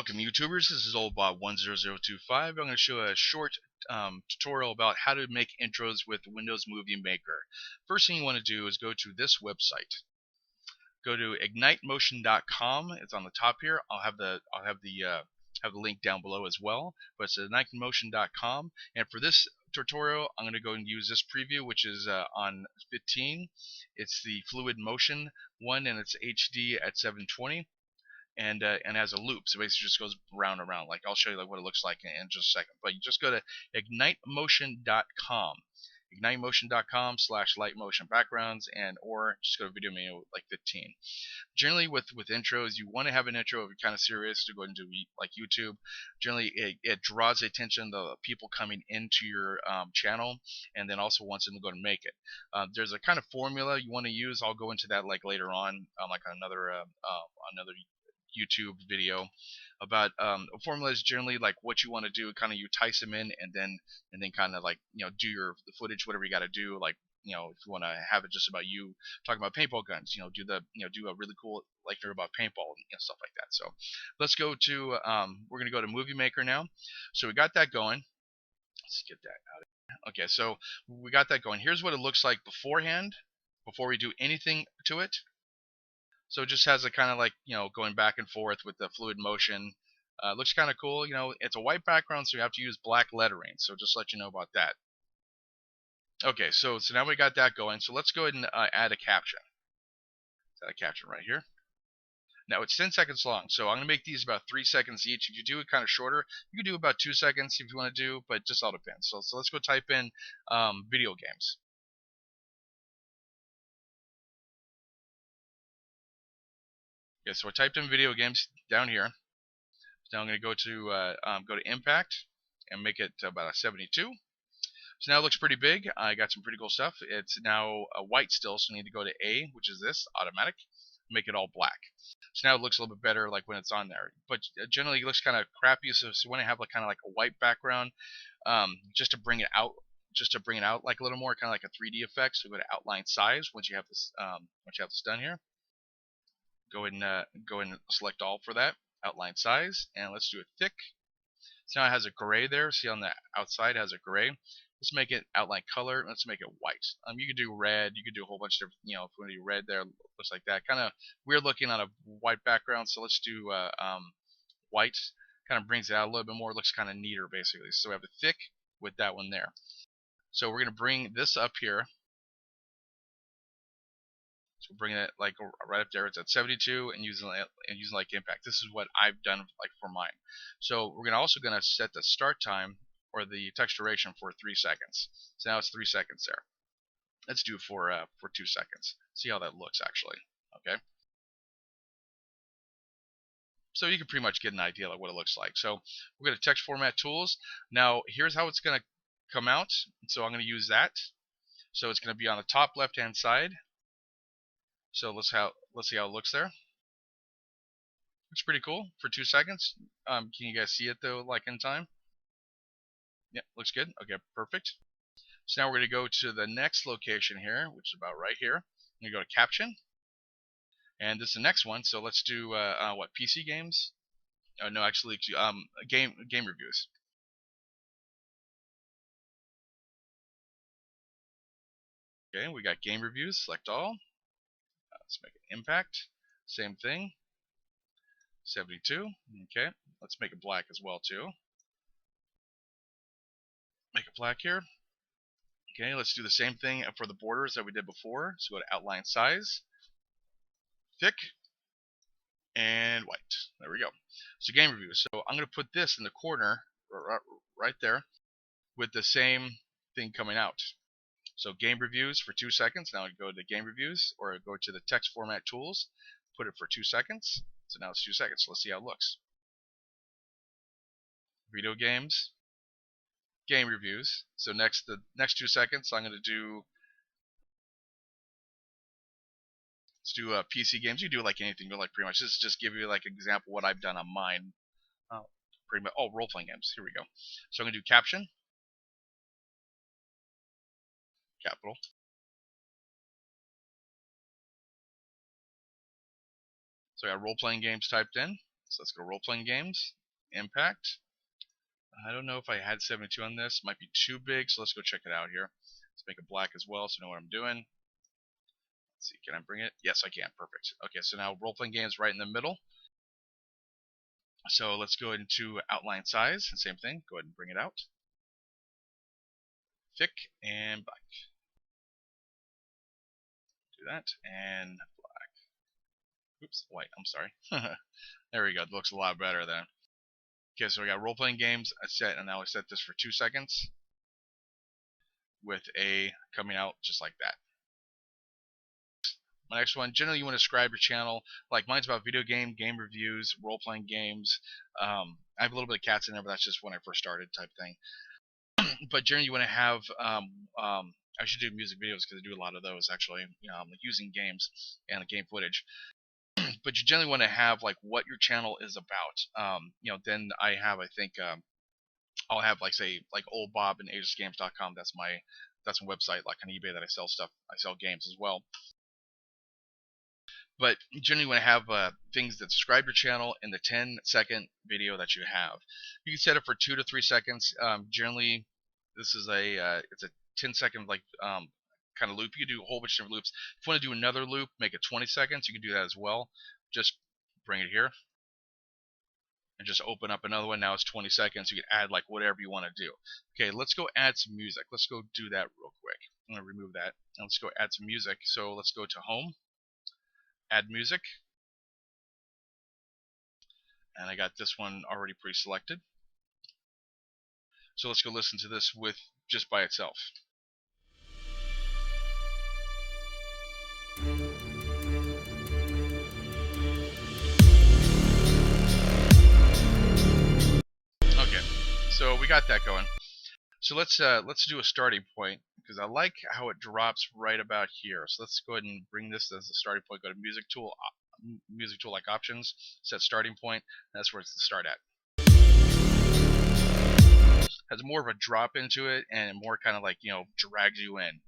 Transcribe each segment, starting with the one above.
Welcome YouTubers, this is oldbob10025. I'm going to show a short tutorial about how to make intros with Windows Movie Maker. First thing you want to do is go to this website. Go to ignitemotion.com. It's on the top here. I'll have the link down below as well. But it's ignitemotion.com, and for this tutorial I'm going to go and use this preview, which is on 15. It's the fluid motion one, and it's HD at 720. And has a loop, so basically just goes round and round. Like, I'll show you what it looks like in just a second. But you just go to ignitemotion.com, ignitemotion.com/lightmotion backgrounds, and or just go to video menu like 15. Generally with intros, you want to have an intro if you're kind of serious to go and do like YouTube. Generally it draws the attention of the people coming into your channel, and then also wants them to go and make it. There's a kind of formula you want to use. I'll go into that like later on, like another YouTube video about formula is generally like what you want to do. Kind of you entice them in, and then kind of like, do the footage, whatever you got to do. Like, if you want to have it just about you talking about paintball guns, do a really cool lecture about paintball and stuff like that. So let's go to we're gonna go to Movie Maker now. So we got that going. Let's get that out of here. Okay, so we got that going. Here's what it looks like beforehand, before we do anything to it. So it just has a kind of like, going back and forth with the fluid motion. Looks kind of cool. It's a white background, so you have to use black lettering. So just let you know about that. Okay, so now we got that going. So let's go ahead and add a caption. Let's add a caption right here. Now it's 10 seconds long, so I'm going to make these about 3 seconds each. If you do it kind of shorter, you can do about 2 seconds if you want to do, but just all depends. So let's go type in video games. Okay, so I typed in video games down here. So now I'm going to go to impact and make it about a 72. So now it looks pretty big. I got some pretty cool stuff. It's now white still, so I need to go to A, which is this, automatic, make it all black. So now it looks a little bit better like when it's on there. But generally it looks kind of crappy, so you want to have like kind of like a white background, just to bring it out like a little more, kind of like a 3D effect. So go to outline size once you have this done here. Go ahead and select all for that outline size, and let's do it thick. So now it has a gray there. See, on the outside it has a gray. Let's make it outline color. Let's make it white. You could do red. You could do a whole bunch of different. If you want to do red there, looks like that. Kind of weird looking on a white background. So let's do white. Kind of brings it out a little bit more. Looks kind of neater basically. So we have the thick with that one there. So we're gonna bring this up here. So we're bringing it like right up there. It's at 72 and using like impact. This is what I've done like for mine. So we're also gonna set the start time or the text duration for 3 seconds. So now it's 3 seconds there. Let's do for 2 seconds. See how that looks actually. Okay. So you can pretty much get an idea of what it looks like. So we're going to text format tools. Now here's how it's going to come out. So I'm going to use that. So it's going to be on the top left hand side. So let's see how it looks there. Looks pretty cool for 2 seconds. Can you guys see it though, like in time? Yeah, looks good. Okay, perfect. So now we're going to go to the next location here, which is about right here. I'm going to go to caption, and this is the next one. So let's do what, PC games? Oh no, actually, game reviews. Okay, we got game reviews. Select all. Let's make it impact. Same thing. 72. Okay, let's make it black as well too. Make it black here. Okay, let's do the same thing for the borders that we did before. So go to outline size, thick, and white. There we go. So game reviews. So I'm going to put this in the corner right there with the same thing coming out. So game reviews for 2 seconds. Now I go to game reviews, or go to the text format tools, put it for 2 seconds. So now it's 2 seconds. So let's see how it looks. Video games, game reviews. So the next 2 seconds, I'm going to do. Let's do PC games. You do like anything, you like pretty much. This is just give you like an example of what I've done on mine. Pretty much. Oh, role playing games. Here we go. So I'm gonna do caption, capital. So I got role playing games typed in. So let's go role-playing games, Impact. I don't know if I had 72 on this. Might be too big, so let's go check it out here. Let's make it black as well so I know what I'm doing. Let's see, can I bring it? Yes, I can. Perfect. Okay, so now role-playing games right in the middle. So let's go into outline size. Same thing. Go ahead and bring it out. Thick and black. Do that and black. Oops, white. I'm sorry. There we go. It looks a lot better then. Okay, so we got role-playing games set, and now I set this for 2 seconds with a coming out just like that. My next one, generally you want to describe your channel. Like mine's about video game reviews, role-playing games. I have a little bit of cats in there, but that's just when I first started type thing. But generally you want to have, I should do music videos because I do a lot of those actually, like using games and game footage. But you generally want to have like what your channel is about. Then I have, I think, I'll have like say like old Bob and agesgames.com. That's my website, like on eBay, that I sell stuff. I sell games as well. But generally, you want to have things that describe your channel in the 10-second video that you have. You can set it for 2 to 3 seconds. Generally, this is it's a 10-second like kind of loop. You can do a whole bunch of different loops. If you want to do another loop, make it 20 seconds. You can do that as well. Just bring it here and just open up another one. Now it's 20 seconds. You can add like whatever you want to do. Okay, let's go add some music. Let's go do that real quick. I'm gonna remove that and let's go add some music. So let's go to Home. Add music, and I got this one already pre-selected. So let's go listen to this with just by itself. Okay, so we got that going. So let's do a starting point because I like how it drops right about here. So let's go ahead and bring this as a starting point. Go to music tool like options, set starting point, and that's where it's to start at. Has more of a drop into it and more kind of like, drags you in.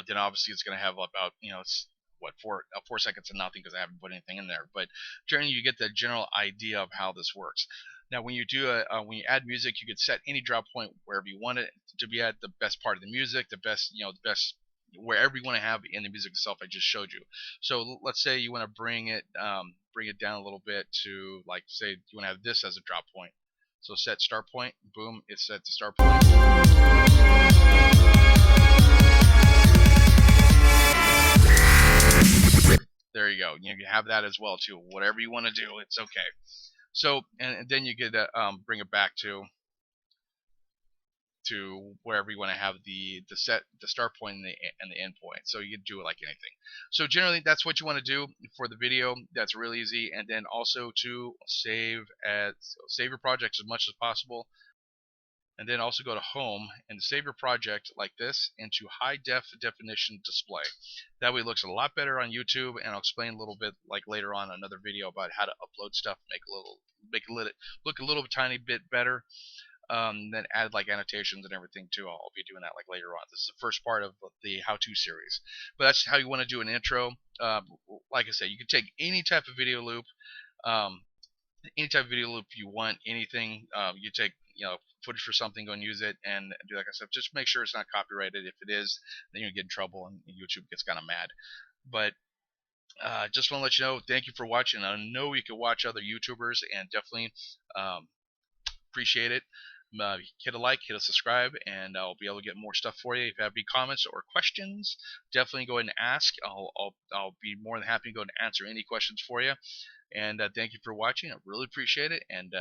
Then obviously it's going to have about, it's what, 4 seconds of nothing because I haven't put anything in there. But generally you get the general idea of how this works. Now when you do when you add music, you could set any drop point wherever you want it to be at, the best part of the music, the best wherever you want to have in the music itself I just showed you. So let's say you want to bring it down a little bit to, like, say you want to have this as a drop point. So set start point, boom, it's set to start point. There you go. You have that as well too. Whatever you want to do, it's okay. So and then you get bring it back to wherever you want to have the start point and the end point. So you can do it like anything. So generally that's what you want to do for the video. That's real easy. And then also to save your projects as much as possible. And then also go to Home and save your project like this into high definition display. That way it looks a lot better on YouTube, and I'll explain a little bit like later on another video about how to upload stuff, make it look a little tiny bit better. Then add like annotations and everything too. I'll be doing that like later on. This is the first part of the how-to series. But that's how you want to do an intro. Like I said, you can take any type of video loop, you want, anything. You take footage for something, go and use it, and do that kind of stuff. Just make sure it's not copyrighted. If it is, then you get in trouble and YouTube gets kind of mad. But just want to let you know, thank you for watching. I know you can watch other YouTubers, and definitely appreciate it. Hit a like, hit a subscribe, and I'll be able to get more stuff for you. If you have any comments or questions, definitely go ahead and ask. I'll be more than happy to go and answer any questions for you. And thank you for watching. I really appreciate it, and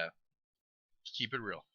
keep it real.